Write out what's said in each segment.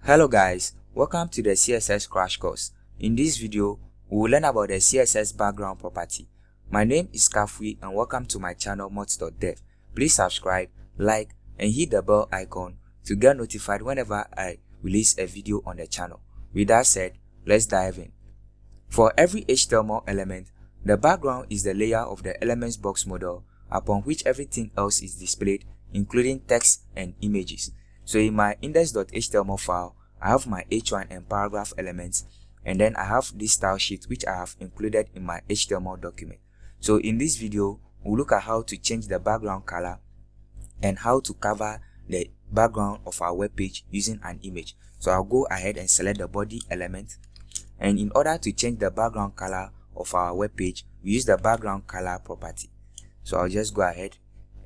Hello guys, welcome to the CSS crash course. In this video, we will learn about the CSS background property. My name is Kafui and welcome to my channel mods.dev. Please subscribe, like and hit the bell icon to get notified whenever I release a video on the channel. With that said, let's dive in. For every HTML element, the background is the layer of the elements box model upon which everything else is displayed, including text and images. So in my index.html file, I have my h1 and paragraph elements, and then I have this style sheet which I have included in my HTML document. So in this video, we'll look at how to change the background color and how to cover the background of our web page using an image. So I'll go ahead and select the body element, and in order to change the background color of our web page, we use the background color property. So I'll just go ahead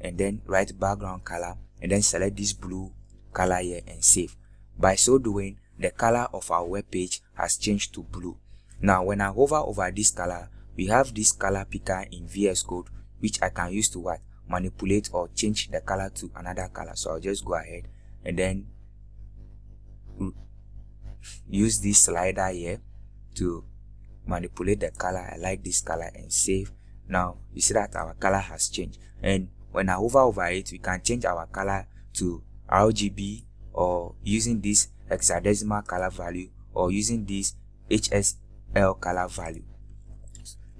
and then write background color and then select this blue color here and save. By so doing, the color of our web page has changed to blue. Now when I hover over this color, we have this color picker in VS Code which I can use to manipulate or change the color to another color. So I'll just go ahead and then use this slider here to manipulate the color. I like this color and save. Now you see that our color has changed, and when I hover over it, we can change our color to RGB, or using this hexadecimal color value, or using this HSL color value.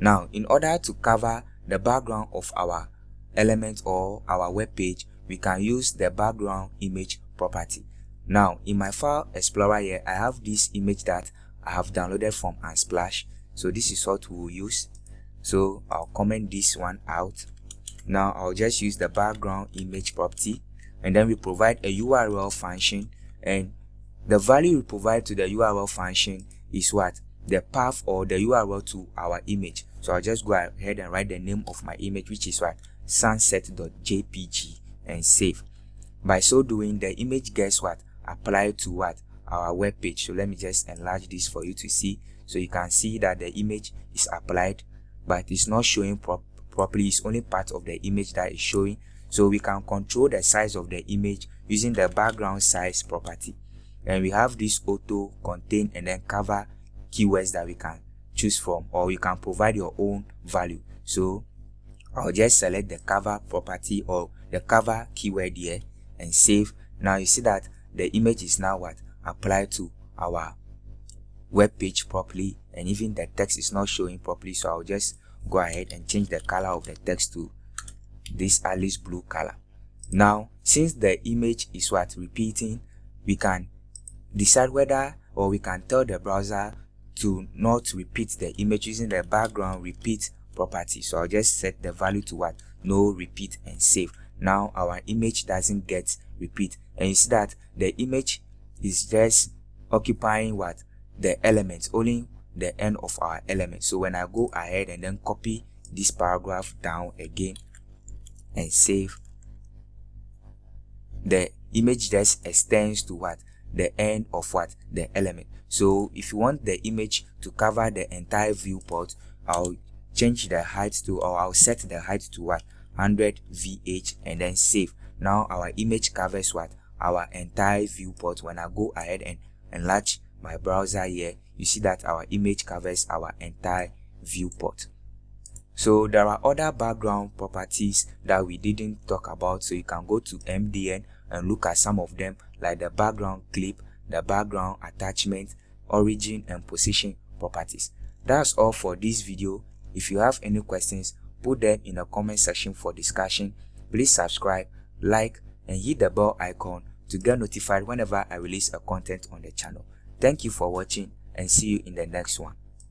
Now in order to cover the background of our element or our web page, we can use the background image property. Now in my file explorer here, I have this image that I have downloaded from Unsplash. So this is what we will use. So I'll comment this one out. Now I'll just use the background image property, and then we provide a URL function, and the value we provide to the URL function is what? The path or the URL to our image. So I'll just go ahead and write the name of my image, which is what? Sunset.jpg, and save. By so doing, the image gets what? Applied to what? Our web page. So let me just enlarge this for you to see. So you can see that the image is applied, but it's not showing properly. It's only part of the image that is showing. So we can control the size of the image using the background size property, and we have this auto, contain, and then cover keywords that we can choose from, or you can provide your own value. So I'll just select the cover property or the cover keyword here and save. Now you see that the image is now what? Applied to our web page properly, and even the text is not showing properly. So I'll just go ahead and change the color of the text to this Alice blue color. Now since the image is what? Repeating, we can decide whether, or we can tell the browser to not repeat the image using the background repeat property. So I'll just set the value to what? No repeat, and save. Now our image doesn't get repeat, and you see that the image is just occupying what? The elements, only the end of our element. So when I go ahead and then copy this paragraph down again and save, the image just extends to what? The end of what? The element. So if you want the image to cover the entire viewport, I'll change the height to, or I'll set the height to what? 100 VH, and then save. Now our image covers what? Our entire viewport. When I go ahead and enlarge my browser here, you see that our image covers our entire viewport. So there are other background properties that we didn't talk about, so you can go to MDN and look at some of them, like the background clip, the background attachment, origin and position properties. That's all for this video. If you have any questions, put them in the comment section for discussion. Please subscribe, like and hit the bell icon to get notified whenever I release a content on the channel. Thank you for watching, and see you in the next one.